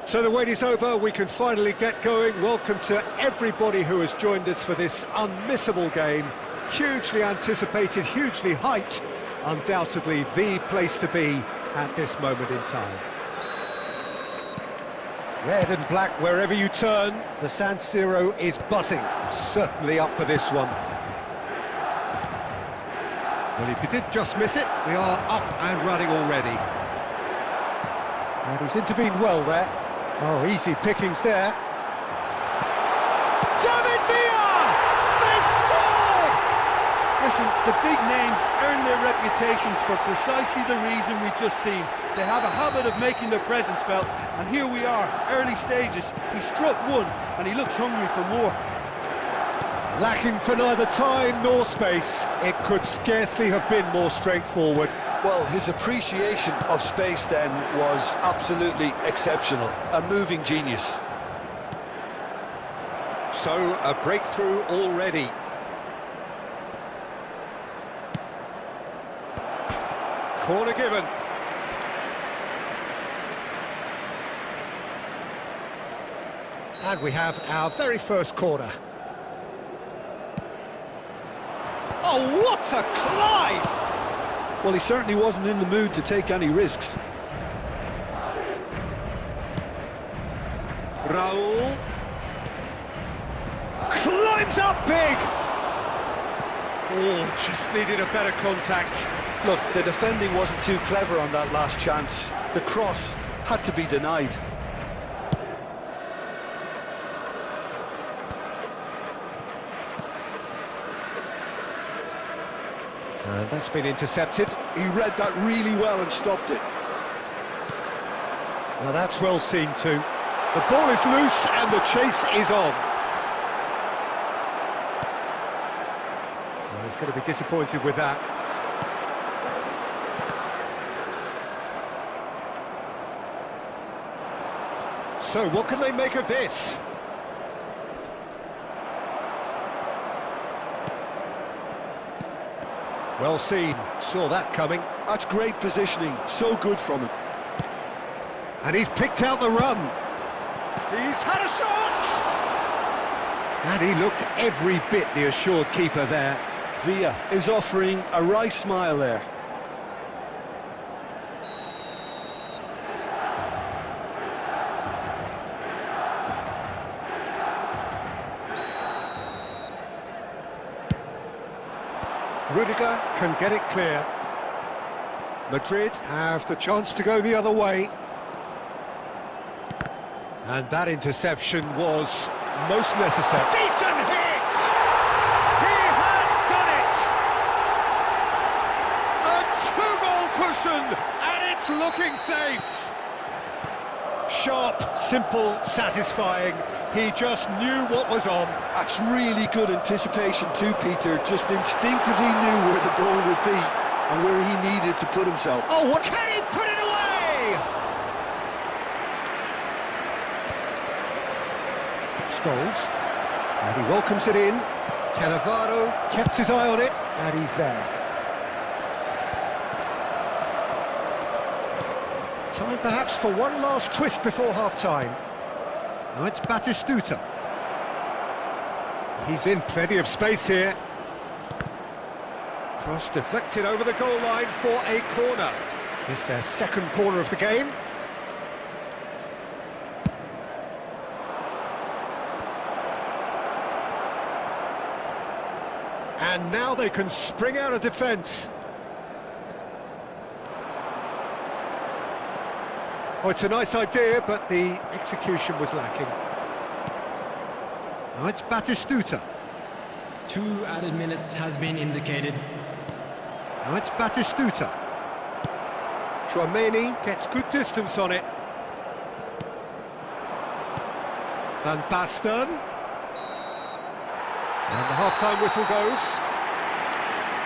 So the wait is over, we can finally get going. Welcome to everybody who has joined us for this unmissable game. Hugely anticipated, hugely hyped, undoubtedly the place to be at this moment in time. Red and black wherever you turn, the San Siro is buzzing. Certainly up for this one. Well, if you did just miss it, we are up and running already. And he's intervened well there. Oh, easy pickings there. David Villa! They've scored! Listen, the big names earn their reputations for precisely the reason we've just seen. They have a habit of making their presence felt, and here we are, early stages. He struck one, and he looks hungry for more. Lacking for neither time nor space. It could scarcely have been more straightforward. Well, his appreciation of space then was absolutely exceptional. A moving genius. So, a breakthrough already. Corner given. And we have our very first corner. Oh, what a climb! Well, he certainly wasn't in the mood to take any risks. Raul climbs up big! Oh, just needed a better contact. Look, the defending wasn't too clever on that last chance. The cross had to be denied. And that's been intercepted. He read that really well and stopped it. Well, that's well seen too. The ball is loose and the chase is on. Well, he's going to be disappointed with that. So, what can they make of this? Well seen, saw that coming. That's great positioning, so good from him. And he's picked out the run. He's had a shot! And he looked every bit the assured keeper there. Villa is offering a wry smile there. Rudiger can get it clear. Madrid have the chance to go the other way. And that interception was most necessary. Decent hit! He has done it! A two-goal cushion, and it's looking safe. Sharp, simple, satisfying. He just knew what was on. That's really good anticipation too, Peter. Just instinctively knew where the ball would be and where he needed to put himself. Oh, what can he put it away? Scholes, and he welcomes it in. Cannavaro kept his eye on it, and he's there. Time perhaps for one last twist before half-time. Now it's Batistuta. He's in plenty of space here. Cross deflected over the goal line for a corner. It's their second corner of the game. And now they can spring out of defence. Oh, it's a nice idea, but the execution was lacking. Now it's Batistuta. 2 added minutes has been indicated. Now it's Batistuta. Tchouameni gets good distance on it. Van Basten. And the half-time whistle goes.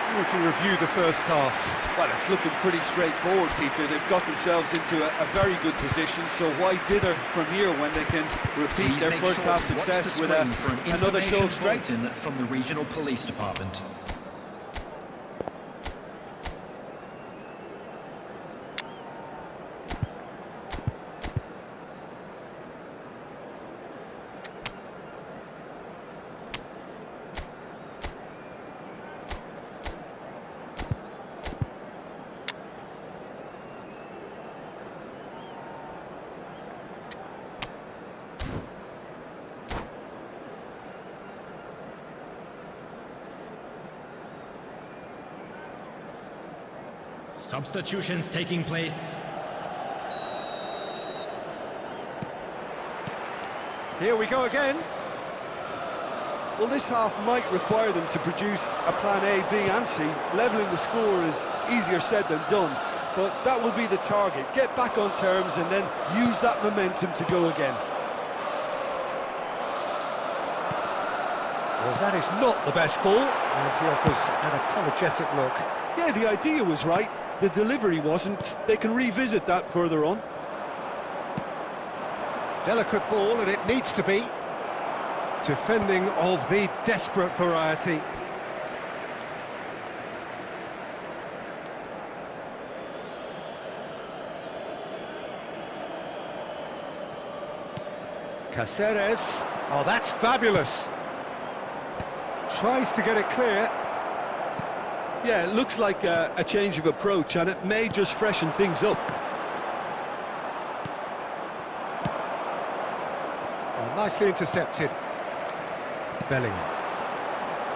To review the first half. Well, it's looking pretty straightforward, Peter. They've got themselves into a very good position, so why dither from here when they can repeat their first half success with another show of strength? From the regional police department. Substitutions taking place. Here we go again. Well, this half might require them to produce a plan A, B and C. Levelling the score is easier said than done, but that will be the target. Get back on terms and then use that momentum to go again. Well, that is not the best ball, and he offers an apologetic look. Yeah, the idea was right, the delivery wasn't. They can revisit that further on. Delicate ball, and it needs to be. Defending of the desperate variety. Caceres. Oh, that's fabulous. Tries to get it clear. Yeah, it looks like a change of approach, and it may just freshen things up. Oh, nicely intercepted. Bellingham.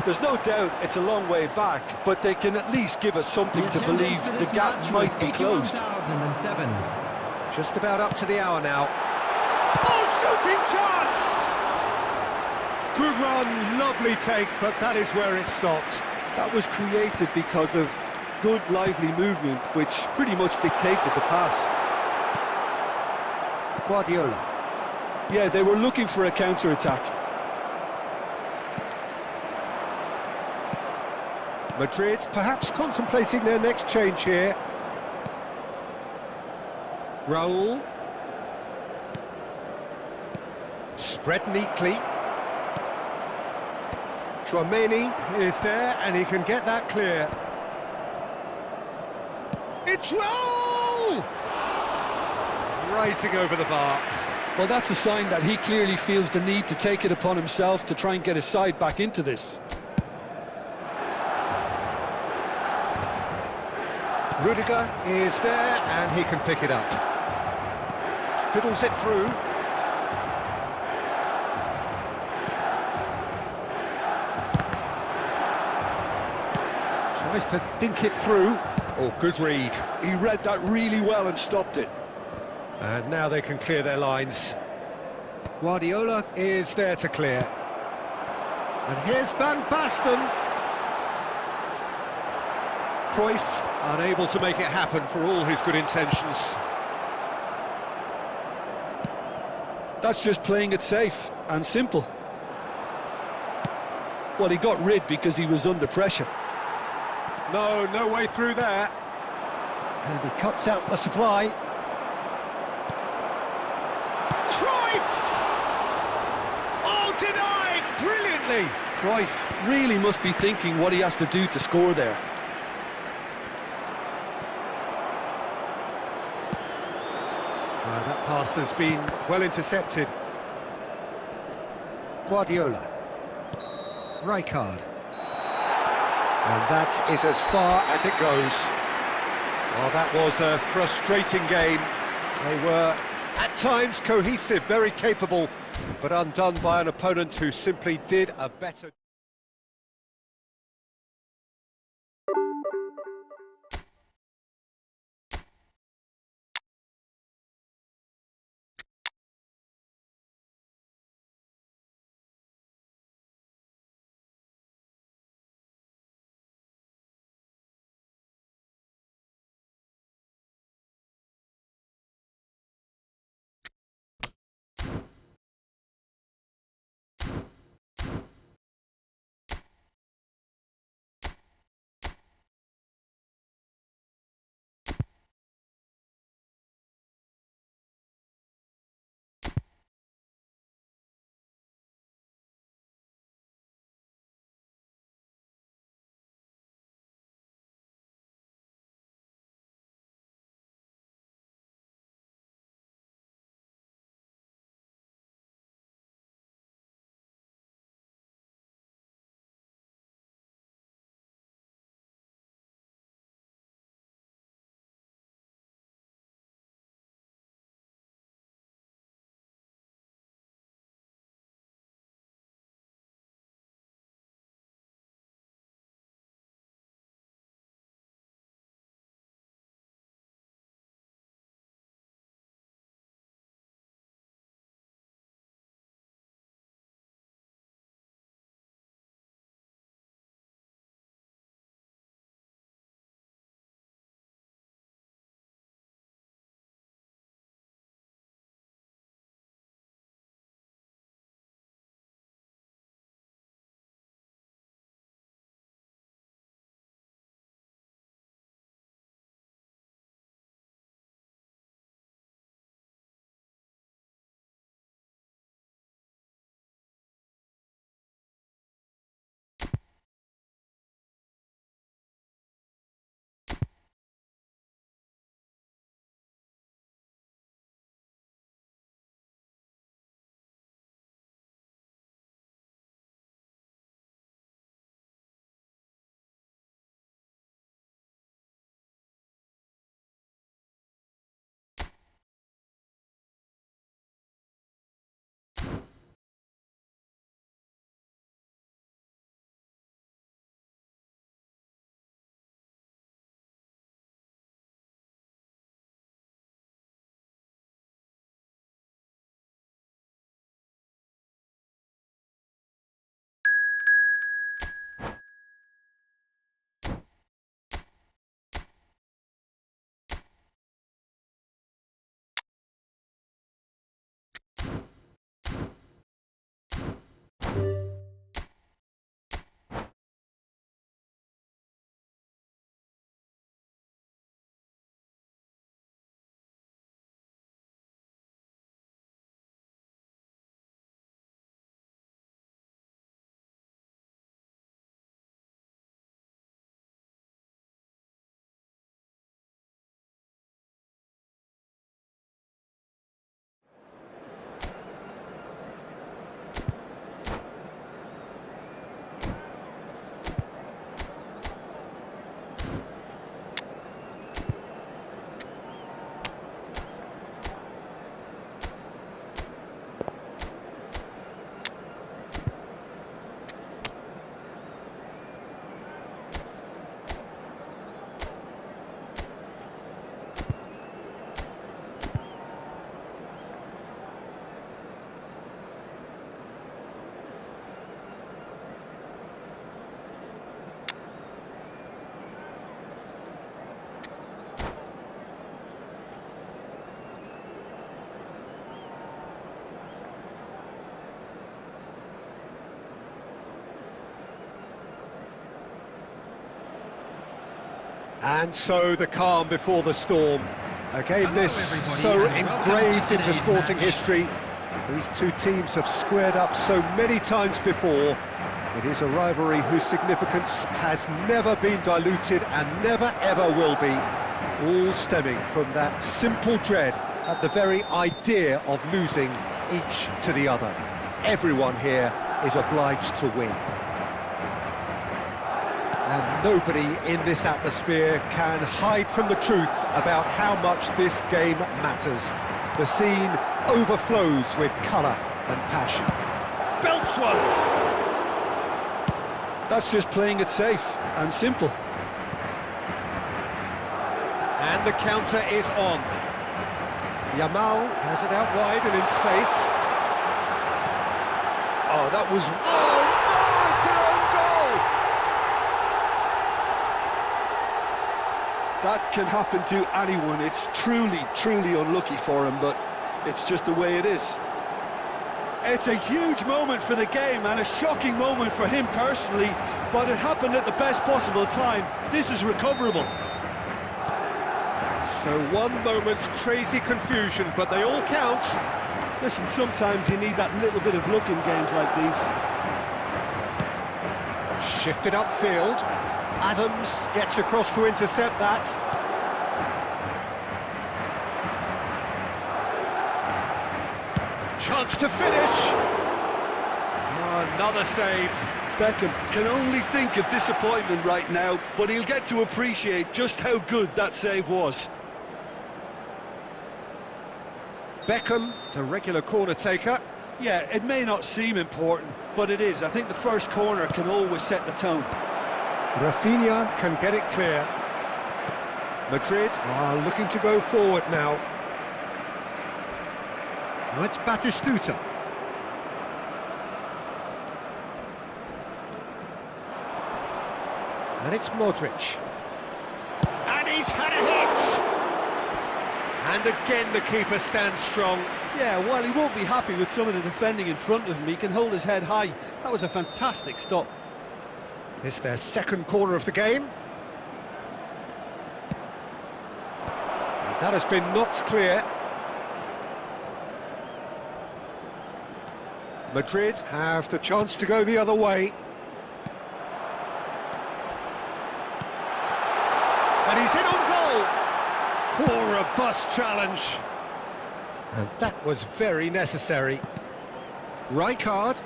There's no doubt it's a long way back, but they can at least give us something to believe the gap might be closed. 81,007. Just about up to the hour now. Oh, shooting chance! Good run, lovely take, but that is where it stopped. That was created because of good, lively movement, which pretty much dictated the pass. Guardiola. Yeah, they were looking for a counter-attack. Madrid perhaps contemplating their next change here. Raul. Spread neatly. Tchouameni is there, and he can get that clear. It's Raul! Rising over the bar. Well, that's a sign that he clearly feels the need to take it upon himself to try and get his side back into this. Rudiger is there, and he can pick it up. Fiddles it through. Tries to dink it through. Oh, good read. He read that really well and stopped it. And now they can clear their lines. Guardiola is there to clear. And here's Van Basten. Cruyff unable to make it happen for all his good intentions. That's just playing it safe and simple. Well, he got rid because he was under pressure. No way through there. And he cuts out the supply. Cruyff! Oh, denied brilliantly! Cruyff really must be thinking what he has to do to score there. That pass has been well intercepted. Guardiola. Rijkaard. And that is as far as it goes. Well, that was a frustrating game. They were, at times, cohesive, very capable, but undone by an opponent who simply did a better And so the calm before the storm. A game this everybody, so and welcome engraved to into today's sporting match. history. These two teams have squared up so many times before. It is a rivalry whose significance has never been diluted and never ever will be. All stemming from that simple dread at the very idea of losing each to the other. Everyone here is obliged to win. And nobody in this atmosphere can hide from the truth about how much this game matters. The scene overflows with colour and passion. Belts one! That's just playing it safe and simple. And the counter is on. Yamal has it out wide and in space. Oh, that was... Oh no, it's an own goal! That can happen to anyone. It's truly, truly unlucky for him, but it's just the way it is. It's a huge moment for the game and a shocking moment for him personally, but it happened at the best possible time. This is recoverable. So one moment's crazy confusion, but they all count. Listen, sometimes you need that little bit of luck in games like these. Shifted upfield. Adams gets across to intercept that. Chance to finish. Oh, another save. Beckham can only think of disappointment right now, but he'll get to appreciate just how good that save was. Beckham, the regular corner taker. Yeah, it may not seem important, but it is. I think the first corner can always set the tone. Rafinha can get it clear. Madrid are looking to go forward now. Now it's Batistuta. And it's Modric. And he's had a hit! And again the keeper stands strong. Yeah, while he won't be happy with some of the defending in front of him, he can hold his head high. That was a fantastic stop. It's their second corner of the game. And that has been knocked clear. Madrid have the chance to go the other way. And he's in on goal! Poor robust challenge. And that was very necessary. Rijkaard.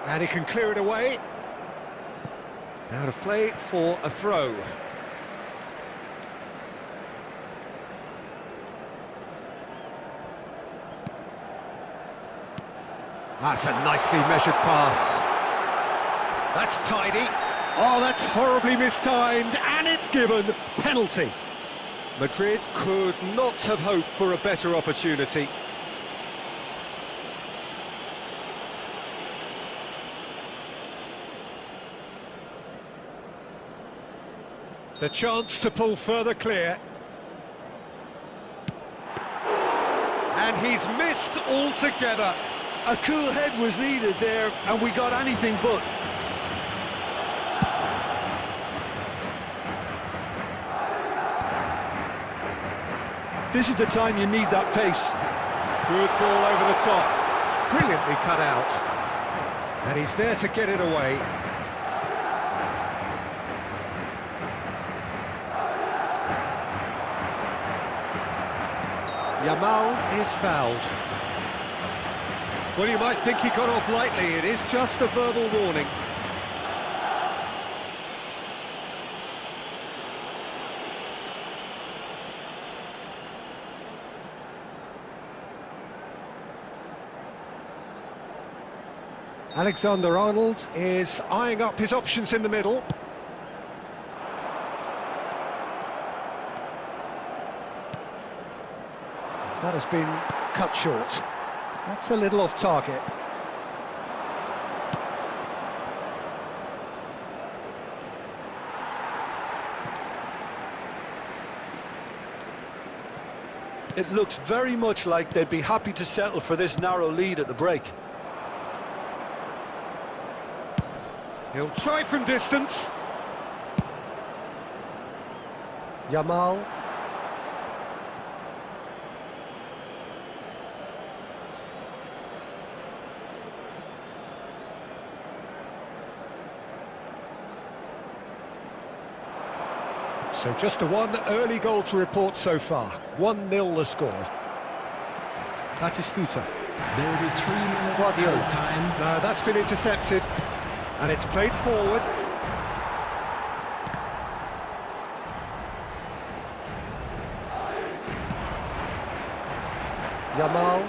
And he can clear it away. Out of play for a throw. That's a nicely measured pass. That's tidy. Oh, that's horribly mistimed, and it's given. Penalty. Madrid could not have hoped for a better opportunity. The chance to pull further clear. And he's missed altogether. A cool head was needed there, and we got anything but. This is the time you need that pace. Good ball over the top. Brilliantly cut out. And he's there to get it away. Yamal is fouled. Well, you might think he got off lightly. It is just a verbal warning. Alexander-Arnold is eyeing up his options in the middle. That has been cut short. That's a little off target. It looks very much like they'd be happy to settle for this narrow lead at the break. He'll try from distance. Yamal. So just one early goal to report so far. 1-0 the score. Batistuta. There will be 3 minutes Guardiola. of time. No, that's been intercepted. And it's played forward. Yamal.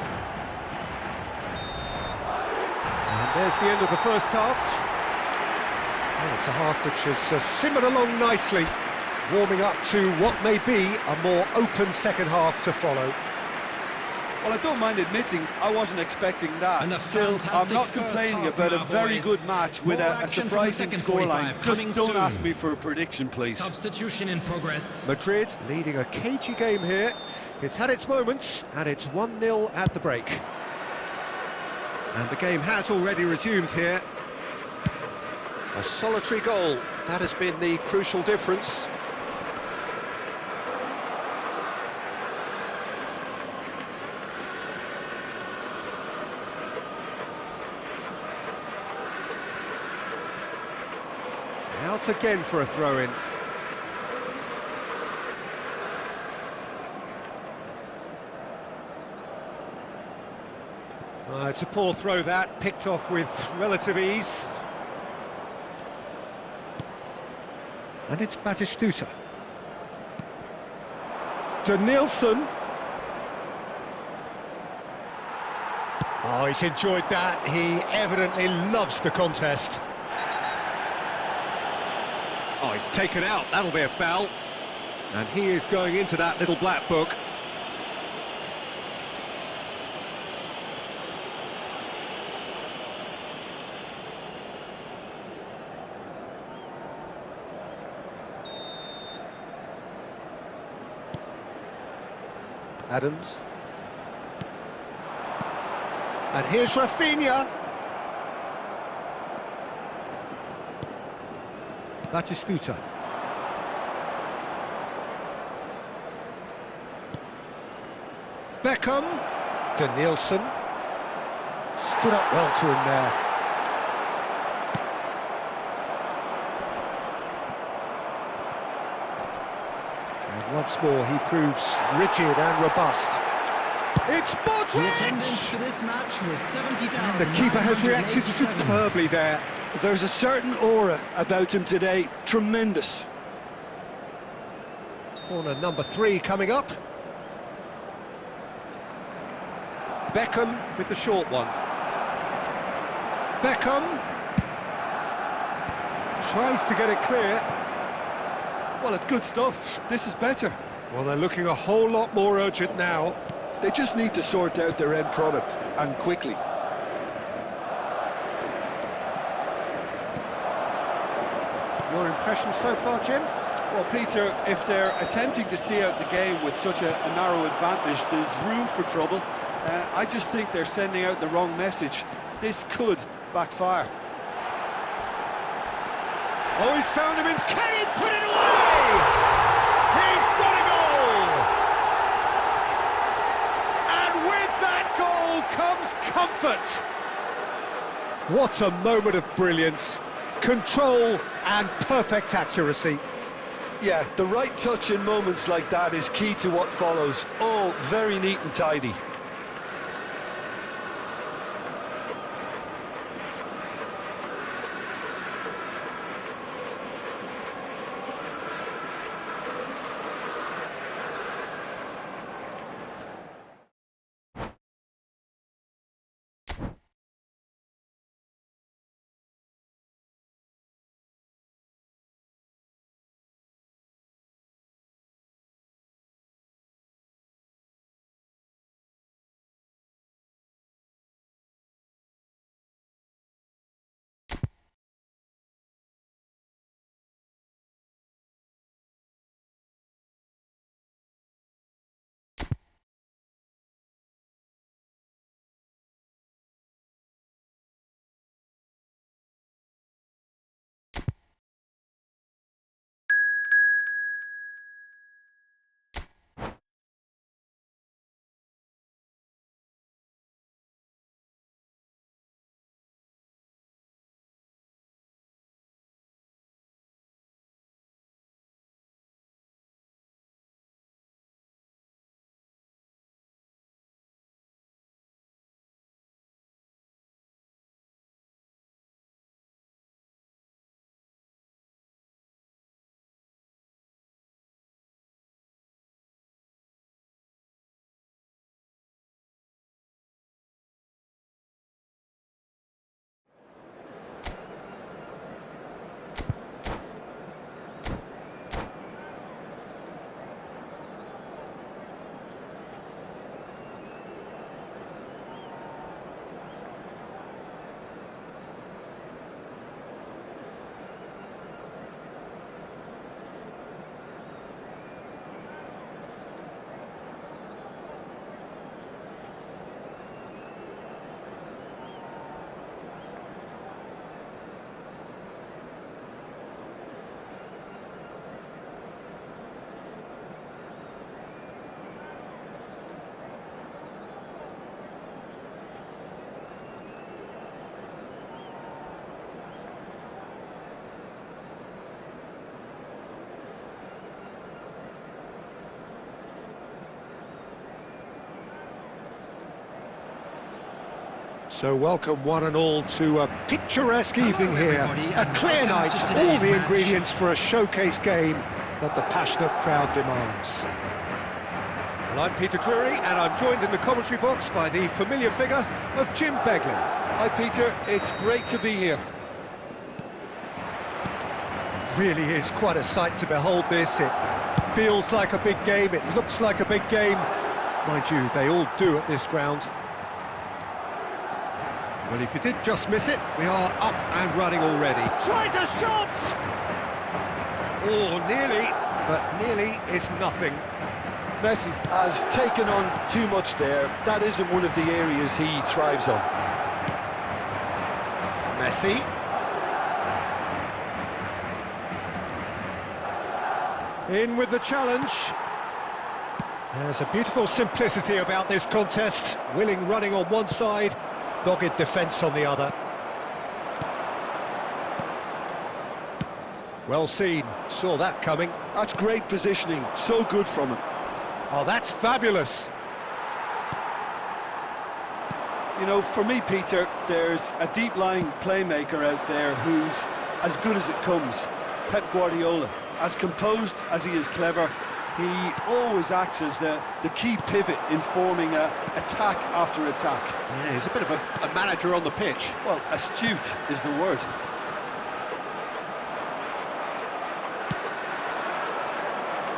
And there's the end of the first half. Well, it's a half which has simmered along nicely, warming up to what may be a more open second half to follow. Well, I don't mind admitting I wasn't expecting that. And a Still, I'm fantastic not first complaining half about a now, very boys. good match with More a action from the surprising second scoreline. 45 Just coming don't soon. ask me for a prediction, please. Substitution in progress. Madrid leading a cagey game here. It's had its moments, and it's 1-0 at the break. And the game has already resumed here. A solitary goal, that has been the crucial difference. Out again for a throw-in. It's a poor throw that, picked off with relative ease. And it's Batistuta. Danielson. Oh, he's enjoyed that. He evidently loves the contest. Oh, he's taken out. That'll be a foul. And he is going into that little black book. Adams. And here's Rafinha. Batistuta. Beckham. Danielson. Stood up well to him there. And once more he proves rigid and robust. It's The attendance Modric! for this match was 70,000. The keeper has reacted superbly there. There's a certain aura about him today. Tremendous. Corner number 3 coming up. Beckham with the short one. Beckham tries to get it clear. Well, it's good stuff. This is better. Well, they're looking a whole lot more urgent now. They just need to sort out their end product, and quickly. Your impression so far, Jim? Well, Peter, if they're attempting to see out the game with such a narrow advantage, there's room for trouble. I just think they're sending out the wrong message. This could backfire. Oh, he's found him in... Can he put it away? He's got a goal! And with that goal comes comfort. What a moment of brilliance. Control and perfect accuracy. Yeah, the right touch in moments like that is key to what follows. All very neat and tidy. So welcome one and all to a picturesque evening here. A clear night, all the ingredients for a showcase game that the passionate crowd demands. Well, I'm Peter Drury, and I'm joined in the commentary box by the familiar figure of Jim Beglin. Hi Peter, it's great to be here. Really is quite a sight to behold this. It feels like a big game, it looks like a big game. Mind you, they all do at this ground. Well, if you did just miss it, we are up and running already. Tries a shot! Oh, nearly, but nearly is nothing. Messi has taken on too much there. That isn't one of the areas he thrives on. Messi. In with the challenge. There's a beautiful simplicity about this contest. Willing running on one side, dogged defence on the other. Well seen, saw that coming. That's great positioning, so good from him. Oh, that's fabulous. You know, for me, Peter, there's a deep-lying playmaker out there who's as good as it comes. Pep Guardiola. As composed as he is clever, he always acts as the key pivot in forming attack after attack. Yeah, he's a bit of a manager on the pitch. Well, astute is the word.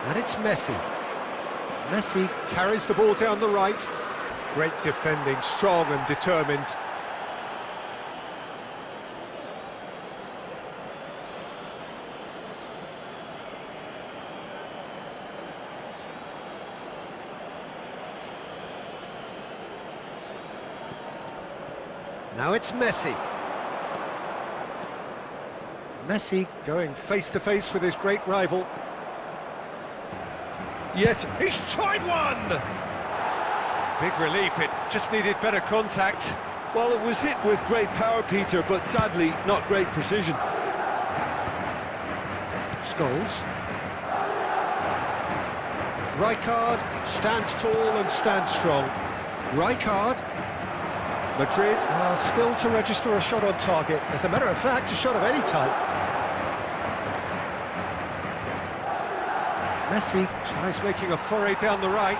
And it's Messi. Messi carries the ball down the right. Great defending, strong and determined. Now it's Messi. Messi going face-to-face with his great rival. Yet, He's tried one! Big relief, it just needed better contact. well, it was hit with great power, Peter, but sadly, not great precision. Scholes. Rijkaard stands tall and stands strong. Rijkaard. Madrid are still to register a shot on target. As a matter of fact, a shot of any type. Messi tries making a foray down the right.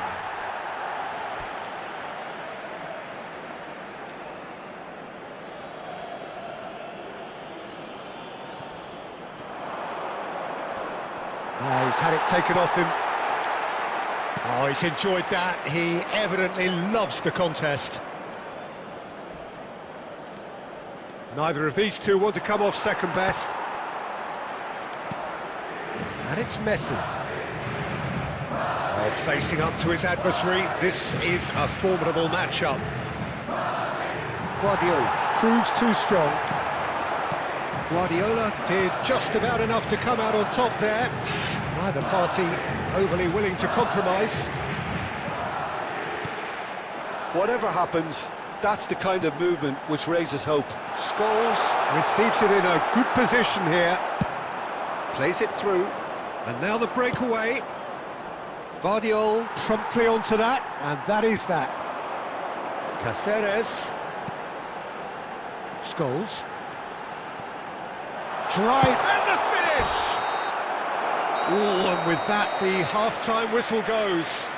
Oh, he's had it taken off him. Oh, he's enjoyed that. He evidently loves the contest. Neither of these two want to come off second best. And it's Messi. Oh, facing up to his adversary. This is a formidable matchup. Guardiola proves too strong. Guardiola did just about enough to come out on top there. Neither party overly willing to compromise. Whatever happens, that's the kind of movement which raises hope. Scholes receives it in a good position here. Plays it through. And now the breakaway. Guardiola promptly onto that, and that is that. Cáceres. Scholes. Drive, and the finish! Oh, and with that, the half-time whistle goes.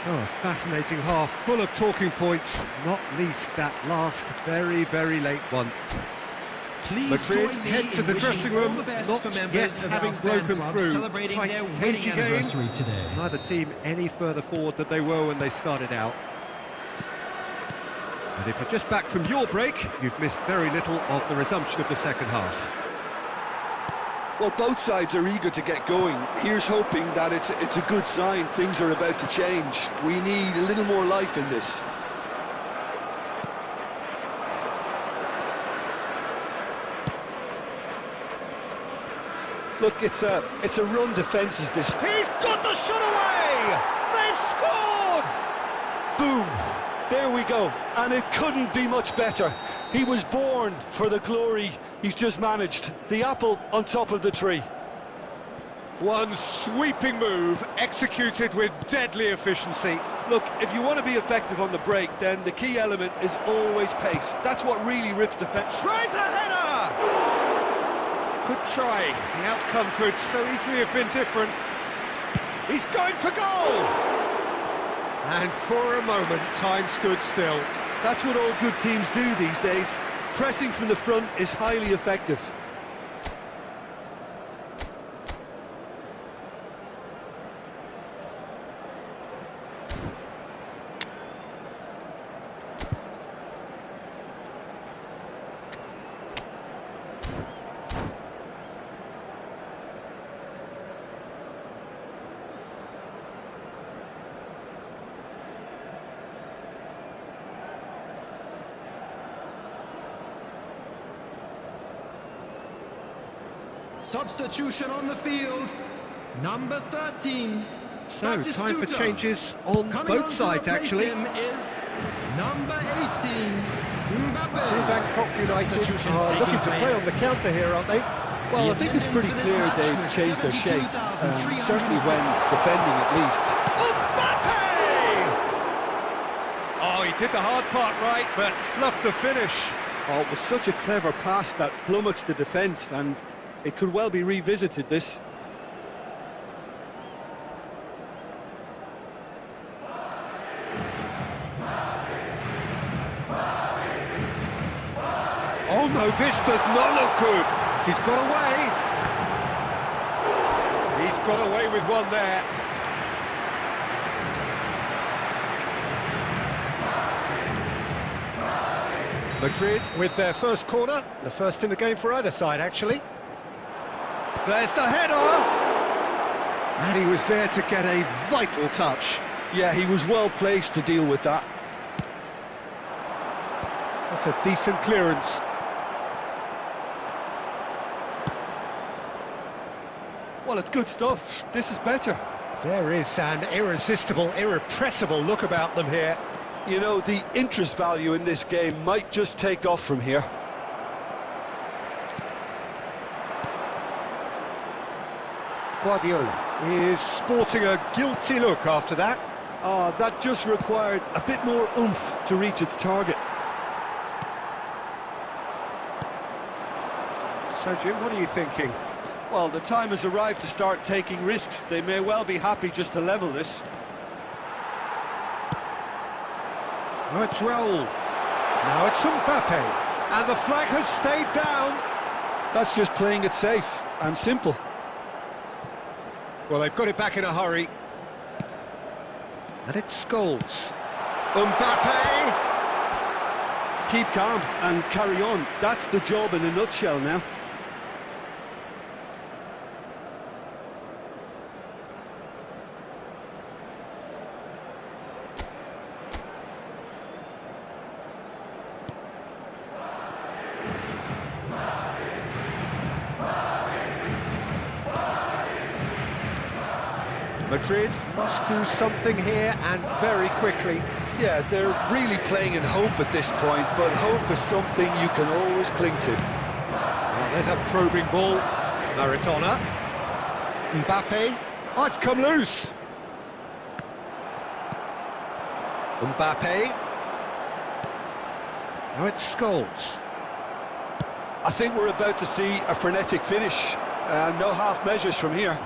So a fascinating half, full of talking points, not least that last very, very late one. Please Madrid join me head to in the wishing dressing all room, the best not for members yet of having our fan broken club through. celebrating Tight, their winning cagey game. anniversary today. Neither team any further forward than they were when they started out. And if you're just back from your break, you've missed very little of the resumption of the second half. Well, both sides are eager to get going. Here's hoping that it's a good sign. Things are about to change. We need a little more life in this. Look, it's a run defence is this. He's got the shot away! They've scored! Boom! There we go. And it couldn't be much better. He was born for the glory he's just managed. The apple on top of the tree. One sweeping move, executed with deadly efficiency. Look, if you want to be effective on the break, then the key element is always pace. That's what really rips defence. Tries a header! Good try. The outcome could so easily have been different. He's going for goal! And for a moment, time stood still. That's what all good teams do these days. Pressing from the front is highly effective. Substitution on the field, number 13. So, time for changes on both sides, actually. Is number 18, Mbappe. Bangkok United are looking to play on the counter here, aren't they? Well, I think it's pretty clear they've changed their shape, certainly when defending at least. Mbappe! Oh, he did the hard part right, but fluffed the finish. Oh, it was such a clever pass that flummoxed the defence, and it could well be revisited, this. Oh no, this does not look good. He's got away. He's got away with one there. Madrid with their first corner, the first in the game for either side, actually. There's the header! And he was there to get a vital touch. Yeah, he was well placed to deal with that. That's a decent clearance. Well, it's good stuff. This is better. There is an irresistible, irrepressible look about them here. You know, the interest value in this game might just take off from here. Guardiola is sporting a guilty look after that. That just required a bit more oomph to reach its target. So, Jim, what are you thinking? Well, the time has arrived to start taking risks. They may well be happy just to level this. Now it's Raul. Now it's Mbappe. And the flag has stayed down. That's just playing it safe and simple. Well, they've got it back in a hurry. And it's Scholes. Mbappe! Keep calm and carry on. That's the job in a nutshell now. Madrid must do something here, and very quickly. Yeah, they're really playing in hope at this point, but hope is something you can always cling to. Well, there's a probing ball. Maradona. Mbappe. Oh, it's come loose. Mbappe. Now it's Scholes. I think we're about to see a frenetic finish. No half measures from here.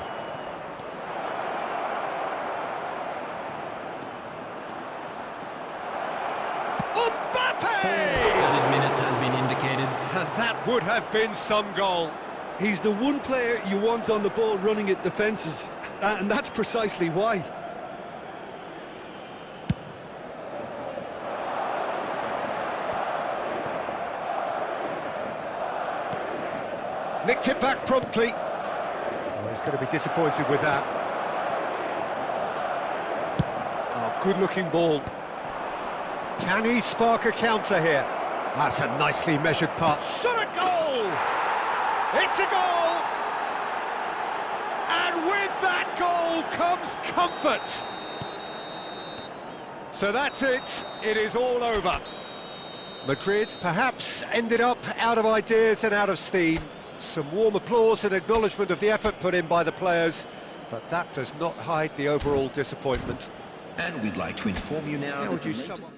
Added minutes has been indicated. And that would have been some goal. He's the one player you want on the ball running at defences, and that's precisely why. Nicked it back promptly. Oh, he's going to be disappointed with that. Oh, good-looking ball. Can he spark a counter here? That's a nicely measured pass. Shot a goal! It's a goal! And with that goal comes comfort. So that's it. It is all over. Madrid perhaps ended up out of ideas and out of steam. Some warm applause and acknowledgement of the effort put in by the players, but that does not hide the overall disappointment. And we'd like to inform you now. How would you sum up?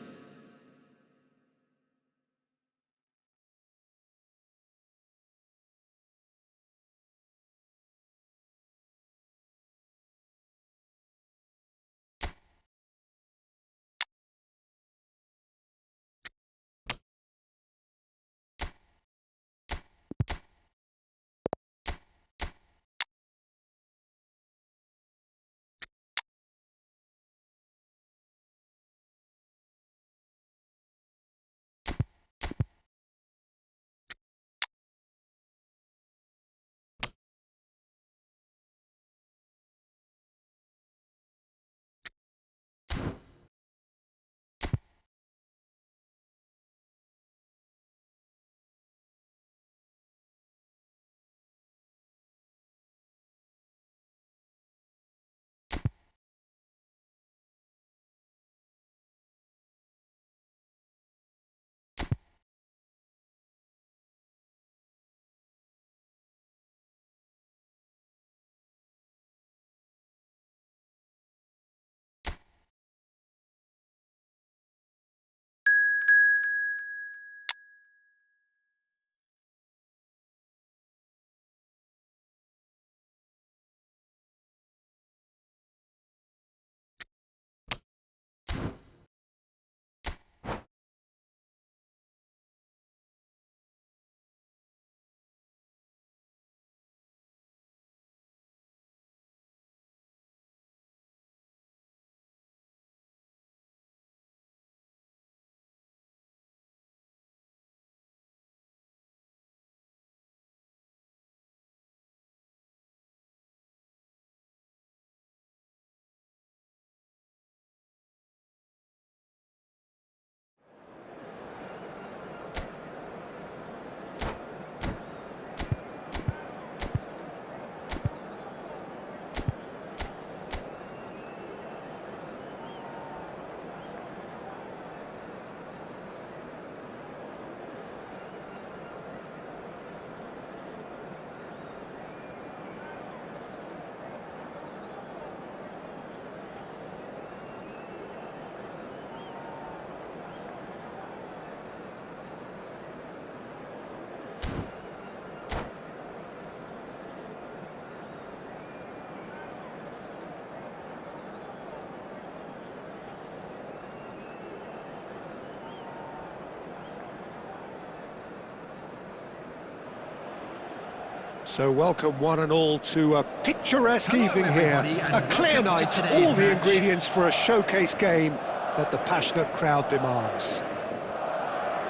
So welcome one and all to a picturesque evening here, a clear night, all the ingredients for a showcase game that the passionate crowd demands.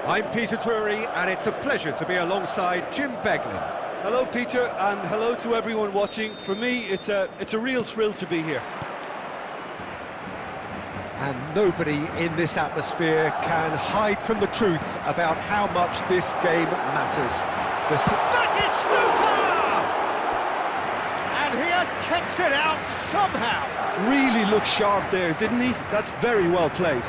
I'm Peter Drury, and it's a pleasure to be alongside Jim Beglin. Hello, Peter, and hello to everyone watching. For me, it's a real thrill to be here. And nobody in this atmosphere can hide from the truth about how much this game matters. That is Snooter! And he has kept it out somehow. Really looked sharp there, didn't he? That's very well played.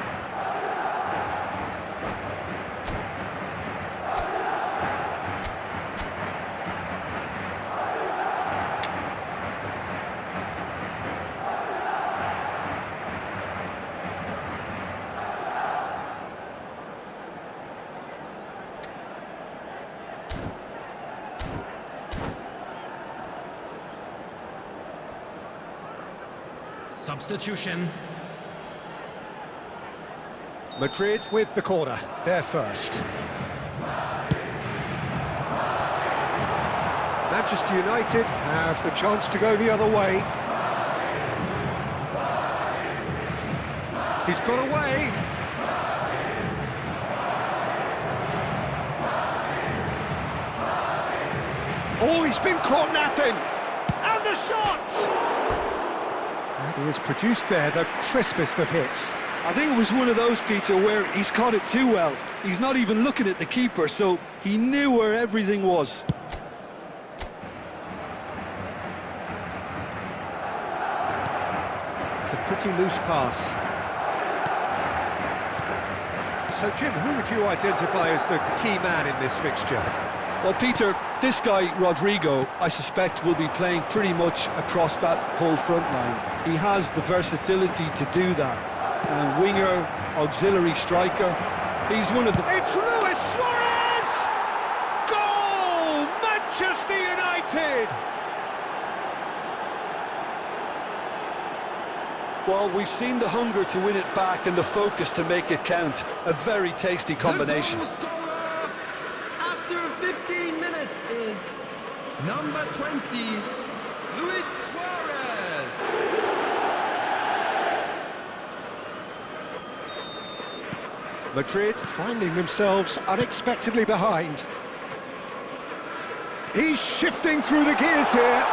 Substitution. Madrid with the corner, they're first. Manchester United have the chance to go the other way. He's got away. Oh, he's been caught napping. And the shot! And he has produced there the crispest of hits. I think it was one of those, Peter, where he's caught it too well. He's not even looking at the keeper, so he knew where everything was. It's a pretty loose pass. So, Jim, who would you identify as the key man in this fixture? Well, Peter, this guy, Rodrigo, I suspect will be playing pretty much across that whole front line. He has the versatility to do that. Winger, auxiliary striker, he's one of the... It's Luis Suarez! Goal! Manchester United! Well, we've seen the hunger to win it back and the focus to make it count. A very tasty combination. The goal scorer after 15 minutes is number 20, Luis Suarez. Madrid finding themselves unexpectedly behind. He's shifting through the gears here.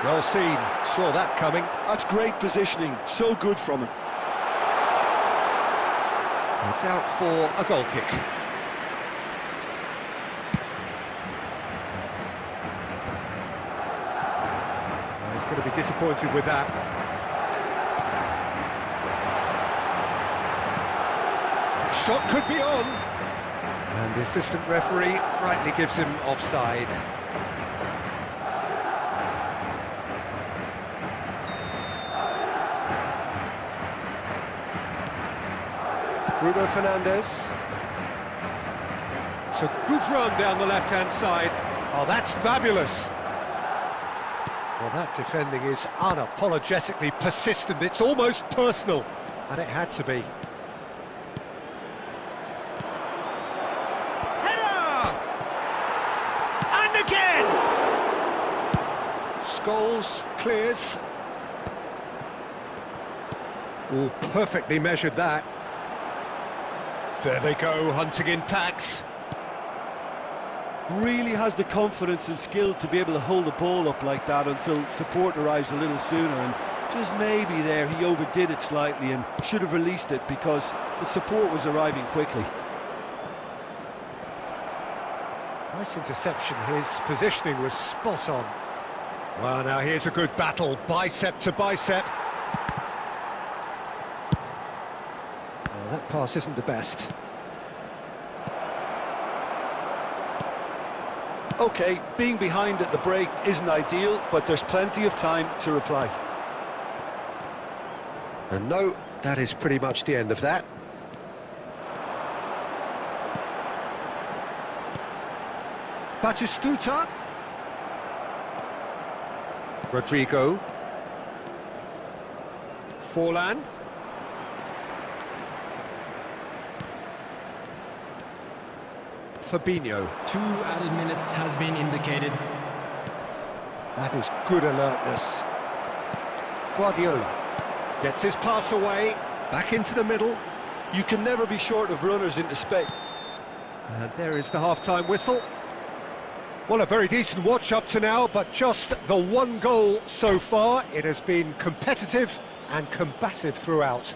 Well seen, saw that coming. That's great positioning, so good from him. It's out for a goal kick. Well, he's going to be disappointed with that. Shot could be on. And the assistant referee rightly gives him offside. Bruno Fernandes. It's a good run down the left-hand side. Oh, that's fabulous. Well, that defending is unapologetically persistent. It's almost personal, and it had to be. Header! And again! Scholes clears. Oh, perfectly measured that. There they go, hunting in packs. Really has the confidence and skill to be able to hold the ball up like that until support arrives a little sooner, and just maybe there he overdid it slightly and should have released it because the support was arriving quickly. Nice interception, his positioning was spot on. Well, now here's a good battle, bicep to bicep. That pass isn't the best. OK, being behind at the break isn't ideal, but there's plenty of time to reply. And no, that is pretty much the end of that. Batistuta. Rodrigo. Forlan. Fabinho. 2 added minutes has been indicated. That is good alertness. Guardiola gets his pass away, back into the middle. You can never be short of runners into space. And there is the half-time whistle. Well, a very decent watch up to now, but just the one goal so far. It has been competitive and combative throughout.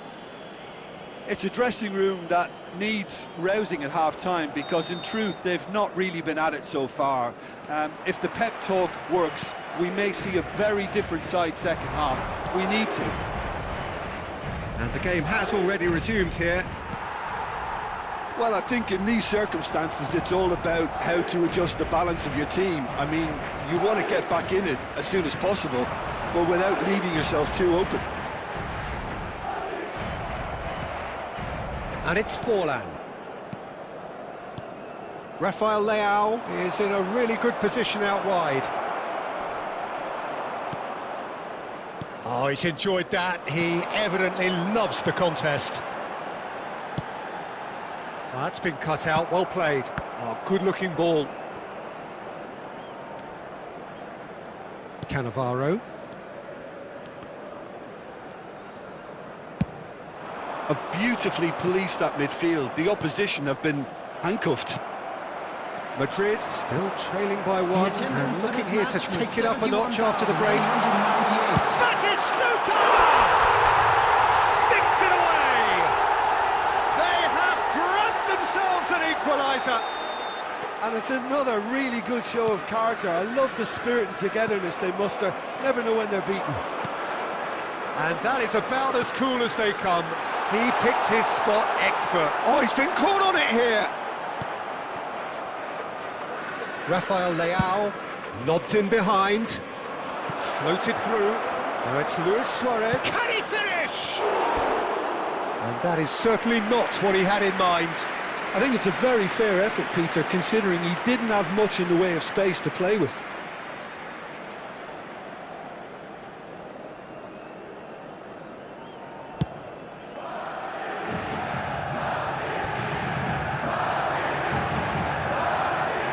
It's a dressing room that needs rousing at half-time because, in truth, they've not really been at it so far. If the pep talk works, we may see a very different side second half. We need to. And the game has already resumed here. Well, I think in these circumstances, it's all about how to adjust the balance of your team. I mean, you want to get back in it as soon as possible, but without leaving yourself too open. And it's Forlan. Rafael Leao is in a really good position out wide. Oh, he's enjoyed that. He evidently loves the contest. Well, that's been cut out, well played. Oh, good-looking ball. Cannavaro. Have beautifully policed that midfield. The opposition have been handcuffed. Madrid still trailing by one and looking here to take it up a notch after the break. Batistuta! Sticks it away! They have grabbed themselves an equaliser. And it's another really good show of character. I love the spirit and togetherness they muster. Never know when they're beaten. And that is about as cool as they come. He picked his spot expert. Oh, he's been caught on it here. Rafael Leao, lobbed in behind, floated through. Now it's Luis Suarez. Can he finish? And that is certainly not what he had in mind. I think it's a very fair effort, Peter, considering he didn't have much in the way of space to play with.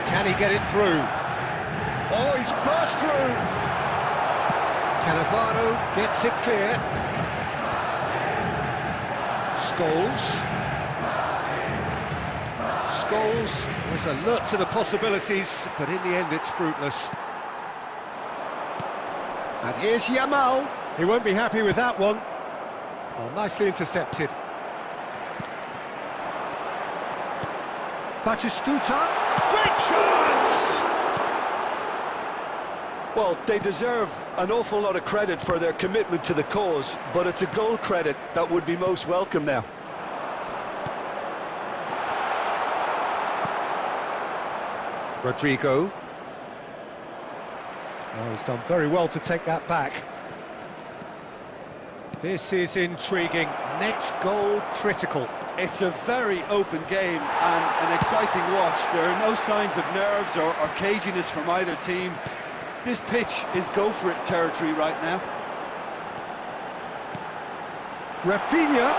Can he get it through? Oh, he's burst through! Cannavaro gets it clear. Scholes. Scholes was alert to the possibilities, but in the end it's fruitless. And here's Yamal. He won't be happy with that one. Oh, nicely intercepted. Batistuta. Great chance! Well, they deserve an awful lot of credit for their commitment to the cause, but it's a goal credit that would be most welcome now. Rodrigo. Oh, he's done very well to take that back. This is intriguing. Next goal critical. It's a very open game and an exciting watch. There are no signs of nerves or caginess from either team. This pitch is go-for-it territory right now. Rafinha.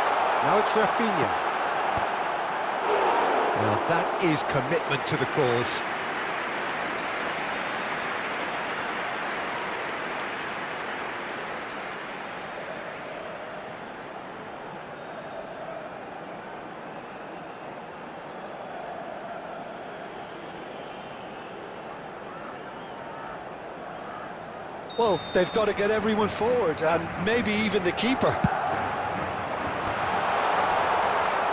Now it's Rafinha. Well, that is commitment to the cause. Well, they've got to get everyone forward, and maybe even the keeper.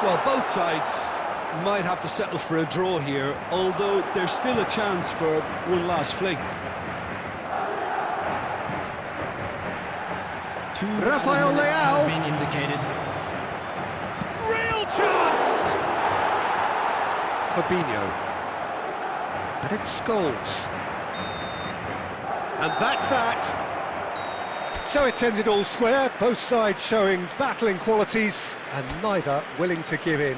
Well, both sides might have to settle for a draw here, although there's still a chance for one last fling. Rafael Leao. Has been indicated. Real chance! Fabinho. And it's Scholes. And that's that. So it's ended all square, both sides showing battling qualities and neither willing to give in.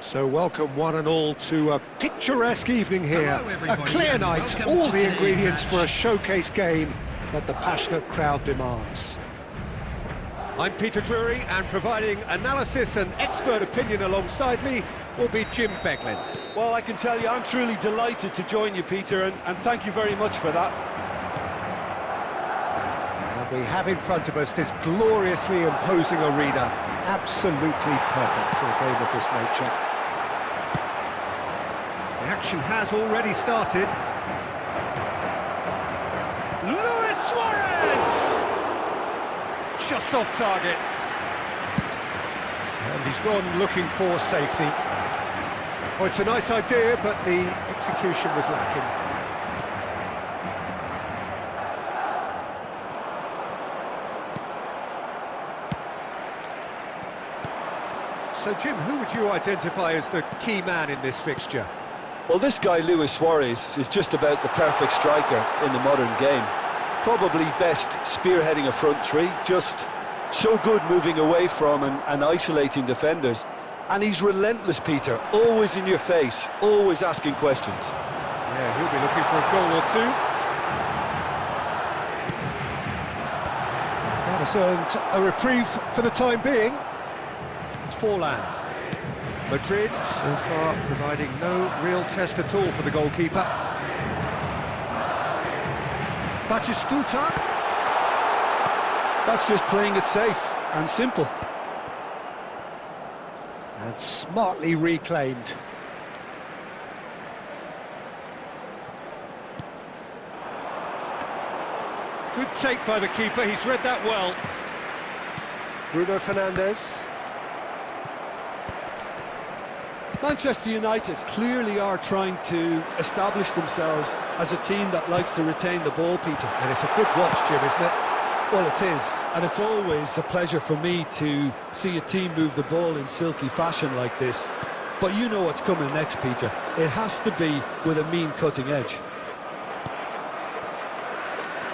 So welcome one and all to a picturesque evening here. Hello, A everybody, clear and night, welcome all to the today's ingredients match. for a showcase game that the passionate crowd demands. I'm Peter Drury, and providing analysis and expert opinion alongside me will be Jim Beglin. Well, I can tell you, I'm truly delighted to join you, Peter, and thank you very much for that. And we have in front of us this gloriously imposing arena, absolutely perfect for a game of this nature. The action has already started. Luis Suarez! Just off target. And he's gone looking for safety. Well, it's a nice idea, but the execution was lacking. So, Jim, who would you identify as the key man in this fixture? Well, this guy, Luis Suarez, is just about the perfect striker in the modern game. Probably best spearheading a front three, just so good moving away from and isolating defenders. And he's relentless, Peter, always in your face, always asking questions. Yeah, he'll be looking for a goal or two. That has earned a reprieve for the time being. It's Forlan. Madrid, so far, providing no real test at all for the goalkeeper. Batistuta. That's just playing it safe and simple. And smartly reclaimed. Good take by the keeper, he's read that well. Bruno Fernandes. Manchester United clearly are trying to establish themselves as a team that likes to retain the ball, Peter. And it's a good watch, Jim, isn't it? Well, it is, and it's always a pleasure for me to see a team move the ball in silky fashion like this. But you know what's coming next, Peter. It has to be with a mean cutting edge.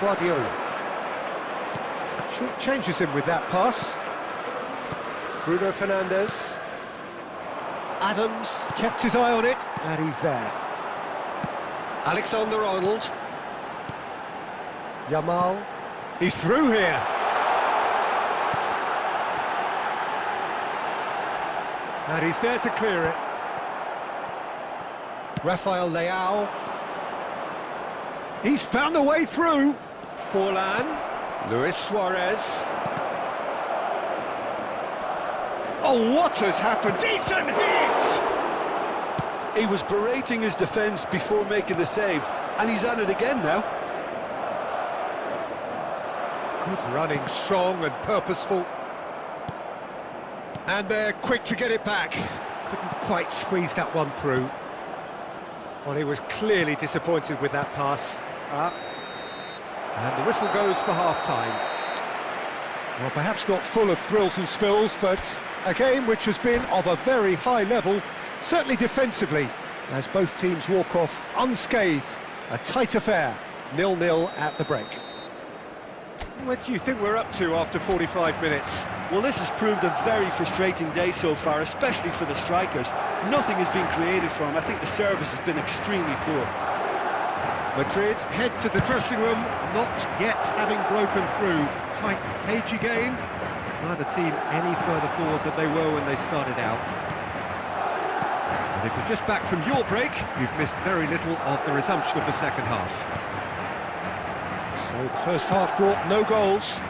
Guardiola. Short changes him with that pass. Bruno Fernandes. Adams kept his eye on it, and he's there. Alexander-Arnold. Yamal. He's through here. And he's there to clear it. Rafael Leao. He's found a way through. Forlan. Luis Suarez. Oh, what has happened? Decent hit! He was berating his defence before making the save, and he's at it again now. Good running, strong and purposeful. And they're quick to get it back. Couldn't quite squeeze that one through. Well, he was clearly disappointed with that pass. And the whistle goes for half-time. Well, perhaps not full of thrills and spills, but a game which has been of a very high level, certainly defensively, as both teams walk off unscathed. A tight affair, 0-0 at the break. What do you think we're up to after 45 minutes? Well, this has proved a very frustrating day so far, especially for the strikers. Nothing has been created for them. I think the service has been extremely poor. Madrid head to the dressing room, not yet having broken through. Tight, cagey game. Neither team any further forward than they were when they started out. And if you're just back from your break, you've missed very little of the resumption of the second half. So the first half brought no goals.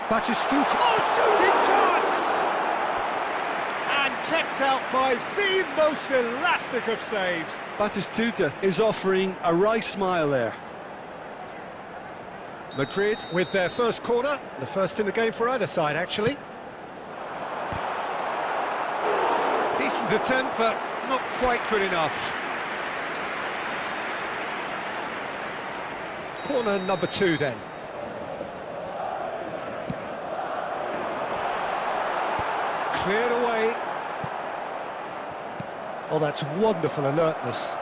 Batistuta. Oh, shooting chance! And kept out by the most elastic of saves. Batistuta is offering a right smile there. Madrid with their first corner, the first in the game for either side, actually. Decent attempt, but not quite good enough. Corner number 2 then. Cleared away. Oh, that's wonderful alertness.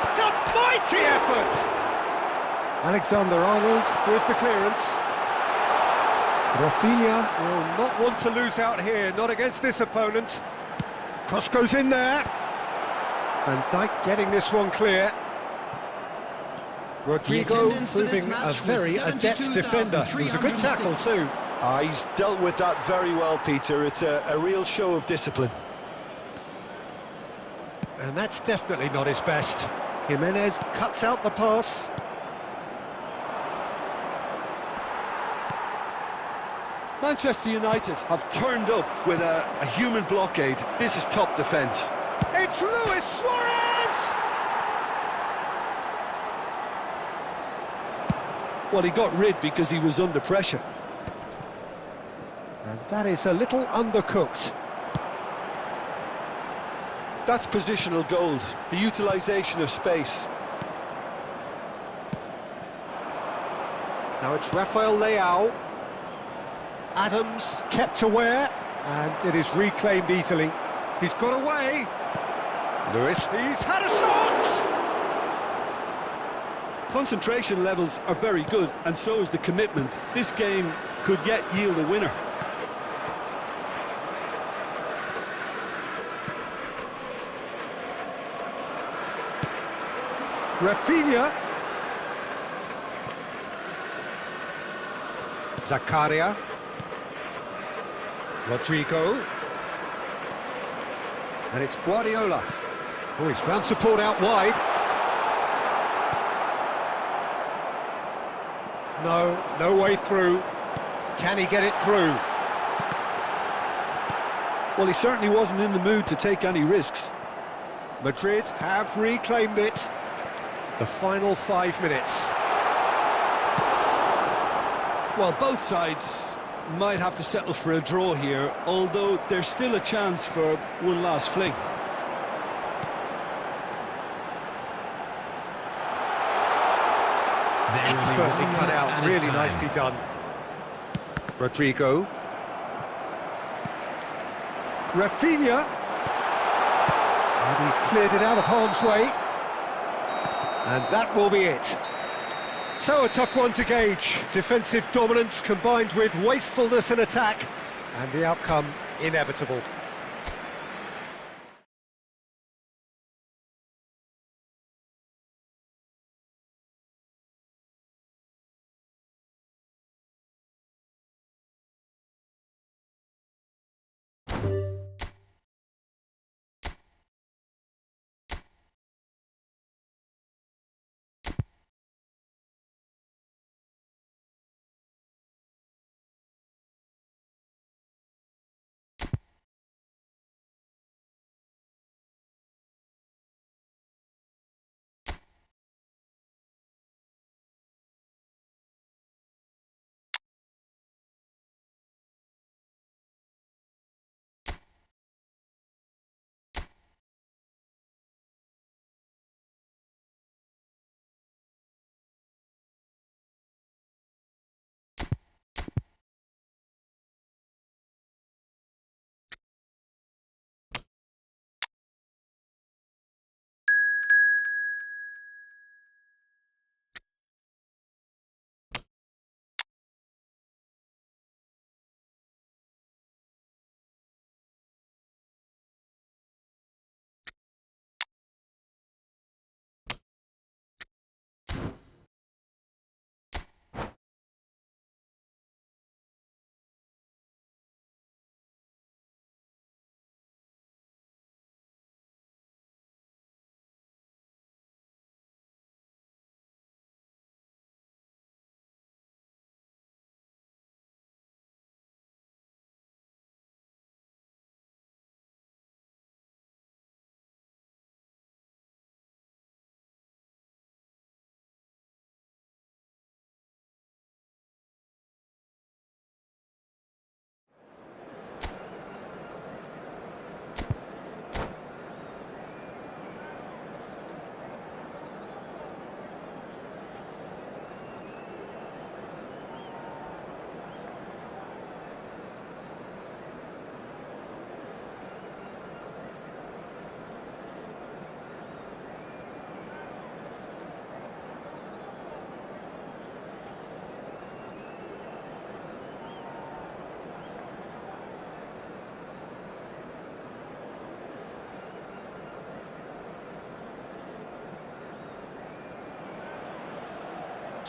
It's a mighty effort! Alexander-Arnold with the clearance. Rafinha will not want to lose out here, not against this opponent. Cross goes in there. Van Dijk getting this one clear. Rodrigo proving a very adept defender. It was a good tackle too. He's dealt with that very well, Peter. It's a real show of discipline. And that's definitely not his best. Jimenez cuts out the pass. Manchester United have turned up with a human blockade. This is top defence. It's Luis Suarez! Well, he got rid because he was under pressure. And that is a little undercooked. That's positional gold, the utilisation of space. Now it's Rafael Leao. Adams kept aware, and it is reclaimed easily. He's got away. Lewis, he's had a shot! Concentration levels are very good, and so is the commitment. This game could yet yield a winner. Rafinha. Zakaria. Rodrigo. And it's Guardiola. Oh, he's found support out wide. No way through. Can he get it through? Well, he certainly wasn't in the mood to take any risks. Madrid have reclaimed it. The final 5 minutes. Well, both sides might have to settle for a draw here, although there's still a chance for one last fling. Expertly cut out, really nicely done. Rodrigo. Rafinha. And he's cleared it out of harm's way. And that will be it. So a tough one to gauge. Defensive dominance combined with wastefulness in attack, and the outcome inevitable.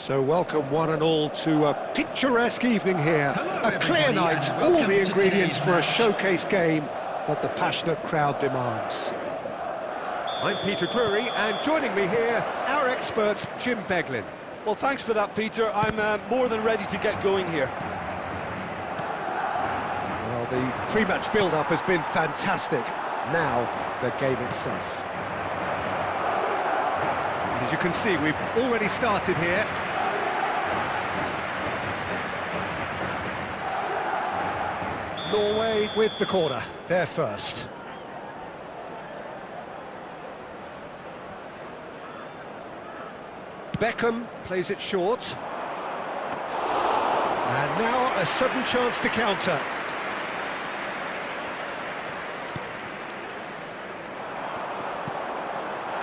So welcome one and all to a picturesque evening here. Hello, A clear everybody, night, and all welcome the to ingredients today's for a match. showcase game that the passionate crowd demands. I'm Peter Drury, and joining me here, our expert, Jim Beglin. Well, thanks for that, Peter. I'm more than ready to get going here. Well, the pre-match build-up has been fantastic. Now, the game itself. And as you can see, we've already started here. Norway with the corner, they're first. Beckham plays it short. And now a sudden chance to counter.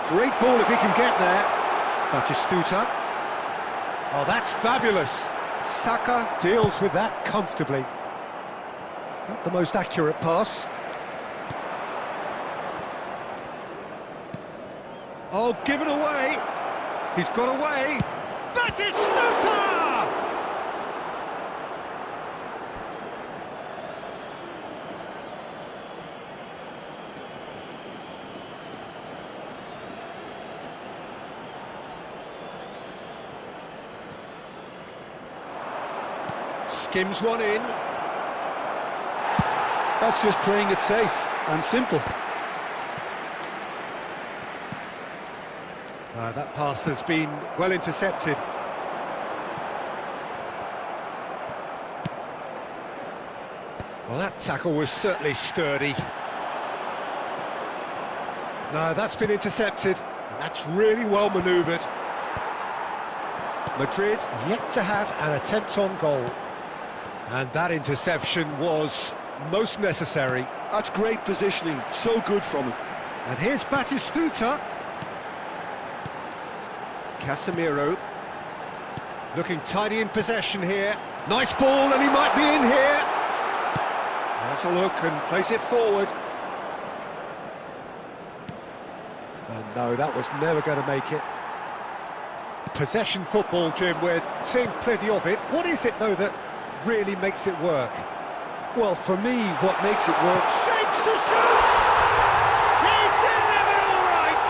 Great ball if he can get there. Batistuta. Oh, that's fabulous. Saka deals with that comfortably. Not the most accurate pass. Oh, given away. He's got away. Batistuta! Skims one in. That's just playing it safe and simple. That pass has been well intercepted. Well, that tackle was certainly sturdy. No, that's been intercepted, and that's really well manoeuvred. Madrid yet to have an attempt on goal. And that interception was most necessary. That's great positioning, so good from him. And here's Batistuta. Casemiro looking tidy in possession here. Nice ball, and he might be in here. Has a look and plays it forward. And no, that was never going to make it. Possession football, Jim, we're seeing plenty of it. What is it, though, that really makes it work? Well, for me, what makes it work... Shapes to shoot! He's delivered all right!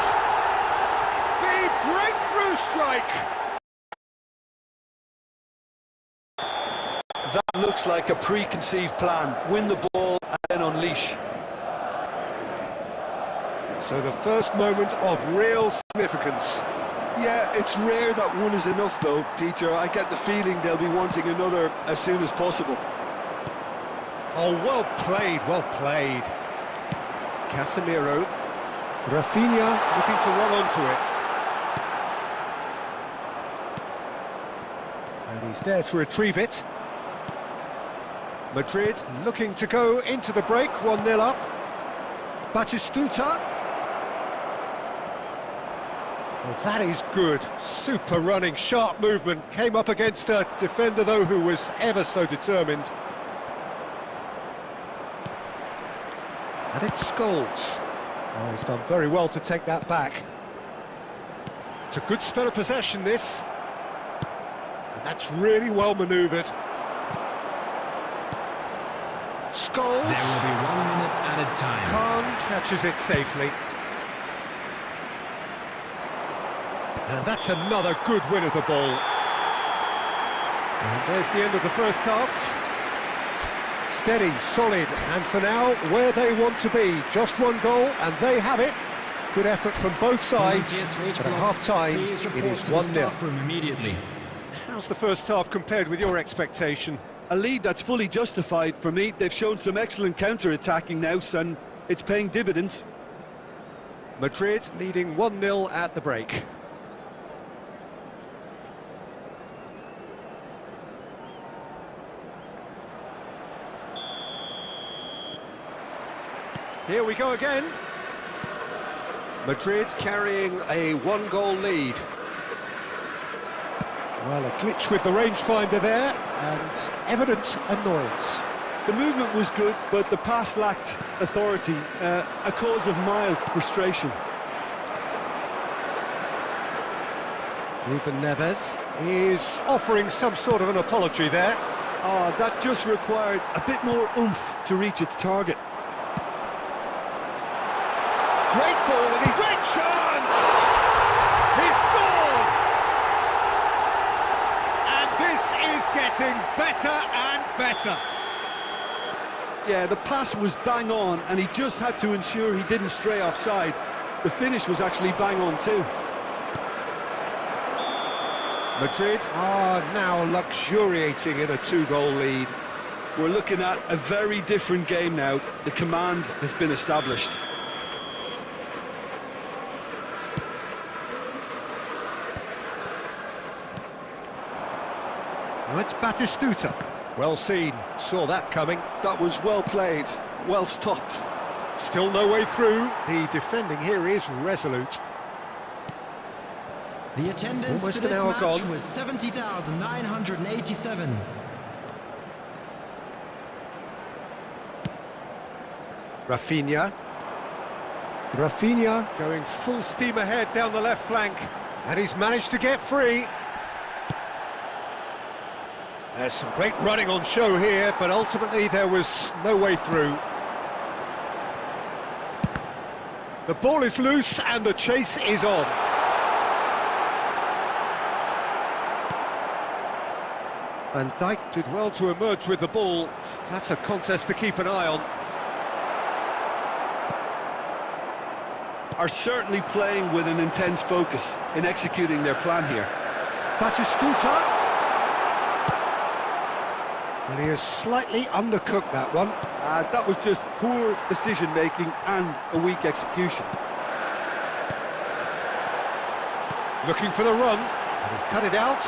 The breakthrough strike! That looks like a preconceived plan. Win the ball and then unleash. So the first moment of real significance. Yeah, it's rare that one is enough, though, Peter. I get the feeling they'll be wanting another as soon as possible. Oh, well played, well played. Casemiro. Rafinha looking to run onto it. And he's there to retrieve it. Madrid looking to go into the break, 1-0 up. Batistuta. Well, that is good. Super running, sharp movement. Came up against a defender, though, who was ever so determined. And it's Scholes. Oh, he's done very well to take that back. It's a good spell of possession, this. And that's really well manoeuvred. Scholes. There will be 1 minute added time. Khan catches it safely. And that's another good win of the ball. And there's the end of the first half. Steady, solid, and for now, where they want to be. Just one goal, and they have it. Good effort from both sides, but at half-time, it is 1-0. Immediately. How's the first half compared with your expectation? A lead that's fully justified for me. They've shown some excellent counter-attacking now, and it's paying dividends. Madrid leading 1-0 at the break. Here we go again. Madrid carrying a 1-goal lead. Well, a glitch with the rangefinder there, and evident annoyance. The movement was good, but the pass lacked authority, a cause of mild frustration. Ruben Neves. He's offering some sort of an apology there. Oh, that just required a bit more oomph to reach its target. Great ball, and great chance! He scored! And this is getting better and better. Yeah, the pass was bang on, and he just had to ensure he didn't stray offside. The finish was actually bang on too. Madrid are now luxuriating in a 2-goal lead. We're looking at a very different game now. The command has been established. Now it's Batistuta. Well seen, saw that coming. That was well played, well stopped. Still no way through. The defending here is resolute. The attendance Almost for an this hour match gone. was 70,987. Rafinha. Rafinha going full steam ahead down the left flank. And he's managed to get free. There's some great running on show here, but ultimately there was no way through. The ball is loose and the chase is on. Van Dijk did well to emerge with the ball. That's a contest to keep an eye on. Are certainly playing with an intense focus in executing their plan here. Batistuta. And he has slightly undercooked that one. That was just poor decision-making and a weak execution. Looking for the run, and he's cut it out.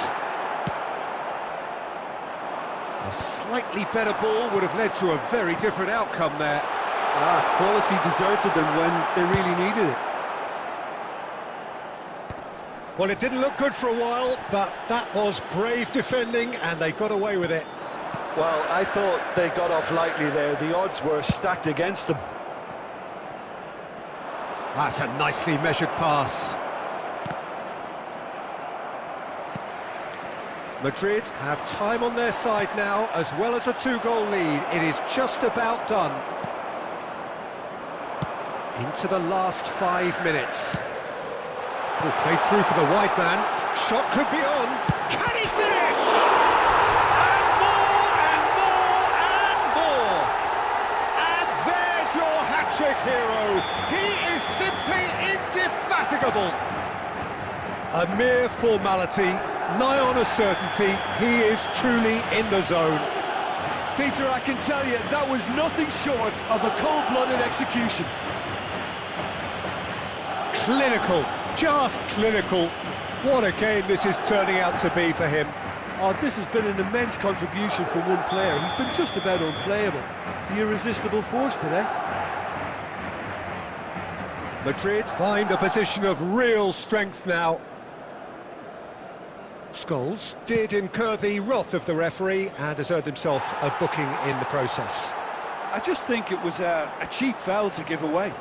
A slightly better ball would have led to a very different outcome there. Quality deserted them when they really needed it. Well, it didn't look good for a while, but that was brave defending, and they got away with it. Well, I thought they got off lightly there. The odds were stacked against them. That's a nicely measured pass. Madrid have time on their side now, as well as a 2-goal lead. It is just about done. Into the last 5 minutes. Oh, played through for the wide man. Shot could be on. Can he finish? And more, and more, and more. And there's your hat-trick hero. He is simply indefatigable. A mere formality, nigh on a certainty. He is truly in the zone. Peter, I can tell you, that was nothing short of a cold-blooded execution. Clinical, just clinical. What a game this is turning out to be for him. Oh, this has been an immense contribution from one player. He's been just about unplayable. The irresistible force today. Madrid find a position of real strength now. Scholes did incur the wrath of the referee and has earned himself a booking in the process. I just think it was a cheap foul to give away.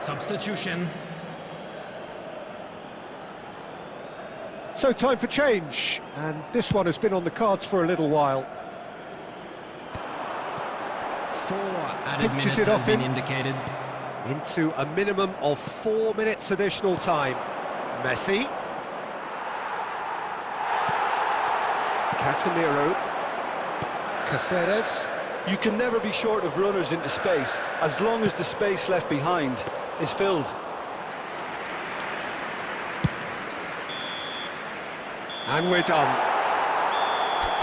Substitution. So time for change, and this one has been on the cards for a little while. 4 added Pinches minutes it has off been him. indicated. Into a minimum of 4 minutes additional time. Messi. Casemiro. Caceres. You can never be short of runners into space, as long as the space left behind is filled. And we're done.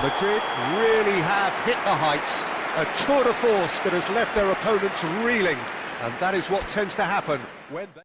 Madrid really have hit the heights, a tour de force that has left their opponents reeling, and that is what tends to happen when they...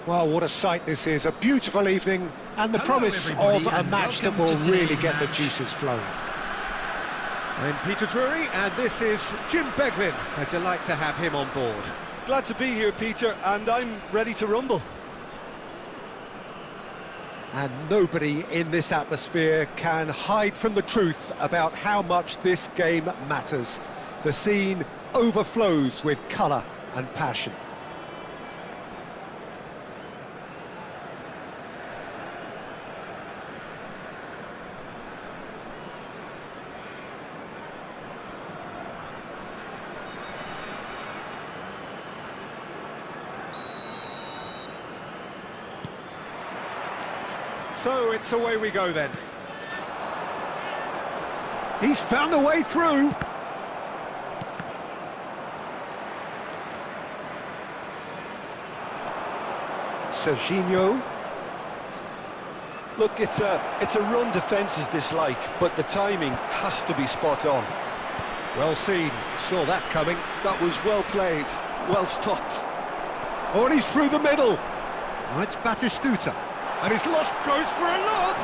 Well, what a sight this is, a beautiful evening, and the Hello, promise everybody, of a and match that welcome will to really today's get the match. juices flowing. I'm Peter Drury, and this is Jim Beglin. A delight to have him on board. Glad to be here, Peter, and I'm ready to rumble. And nobody in this atmosphere can hide from the truth about how much this game matters. The scene overflows with colour and passion. So it's away we go then. He's found a way through. Serginho. Look, it's a run defence is dislike, but the timing has to be spot on. Well seen, saw that coming. That was well played, well stopped. Oh, and he's through the middle. Oh, it's Batistuta. And he's lost, goes for a lob.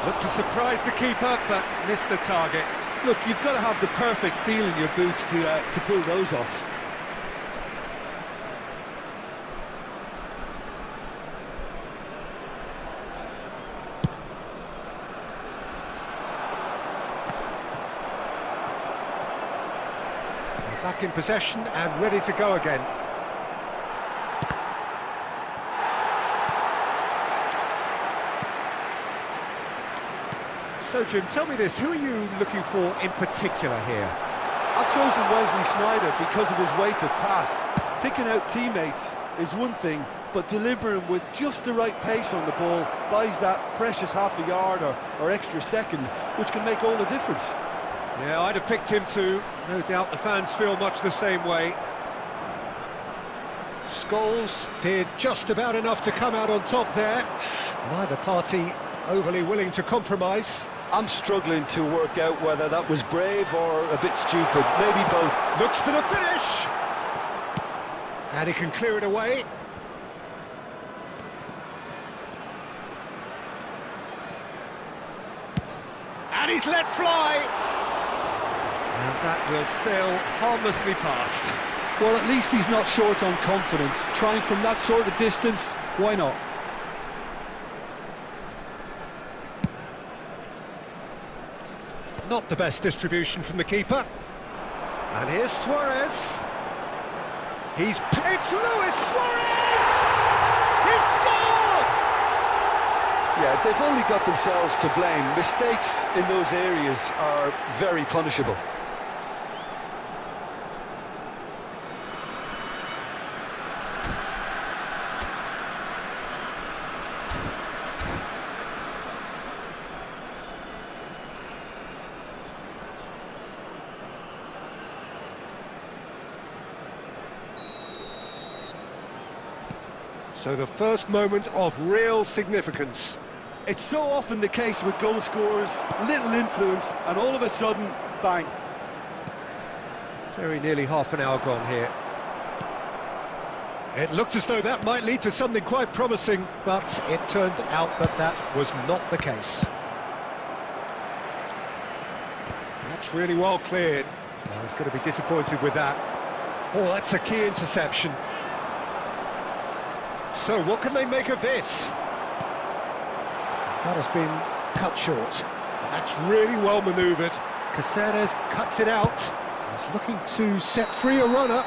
Looked to surprise the keeper, but missed the target. Look, you've got to have the perfect feel in your boots to pull those off. Back in possession and ready to go again. So, Jim, tell me this, who are you looking for in particular here? I've chosen Wesley Sneijder because of his weight of pass. Picking out teammates is one thing, but delivering with just the right pace on the ball buys that precious half a yard or extra second, which can make all the difference. Yeah, I'd have picked him too. No doubt the fans feel much the same way. Scholes did just about enough to come out on top there. Neither party overly willing to compromise. I'm struggling to work out whether that was brave or a bit stupid, maybe both. Looks to the finish! And he can clear it away. And he's let fly! And that will sail harmlessly past. Well, at least he's not short on confidence. Trying from that sort of distance, why not? Not the best distribution from the keeper. And here's Suarez. It's Luis Suarez! He's scored! Yeah, they've only got themselves to blame. Mistakes in those areas are very punishable. So the first moment of real significance. It's so often the case with goal scorers, little influence, and all of a sudden, bang. Very nearly half an hour gone here. It looked as though that might lead to something quite promising, but it turned out that that was not the case. That's really well cleared. Well, he's going to be disappointed with that. Oh, that's a key interception. So what can they make of this? That has been cut short. That's really well manoeuvred. Caceres cuts it out. He's looking to set free a runner.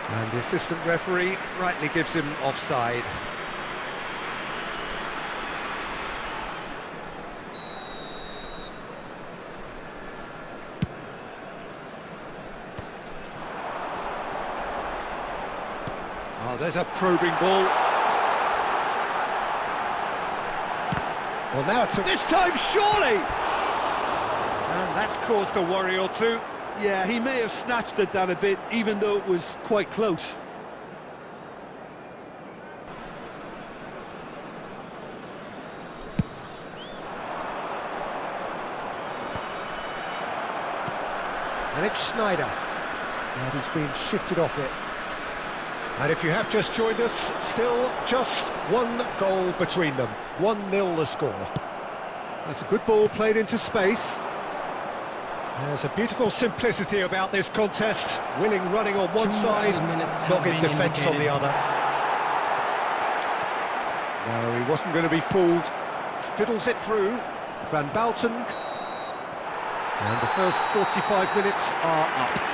And the assistant referee rightly gives him offside. Oh, there's a probing ball. Well, now it's this time, surely! And that's caused a worry or two. Yeah, he may have snatched it down a bit, even though it was quite close. And it's Sneijder. And he's been shifted off it. And if you have just joined us, still just one goal between them. 1-0 the score. That's a good ball played into space. There's a beautiful simplicity about this contest. Willing running on one side, dogged defence on the other. No, he wasn't going to be fooled. Fiddles it through. Van Bouten. And the first 45 minutes are up.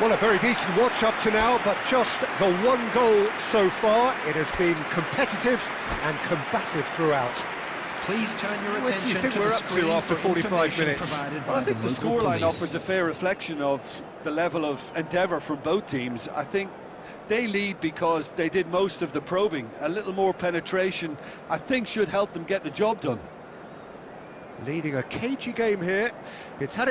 Well, a very decent watch up to now, but just the one goal so far. It has been competitive and combative throughout. Please turn your What attention do you think to we're the up to screen after for 45 information minutes? provided Well, by I think the local scoreline police. offers a fair reflection of the level of endeavour from both teams. I think they lead because they did most of the probing. A little more penetration, I think, should help them get the job done. Leading a cagey game here. It's had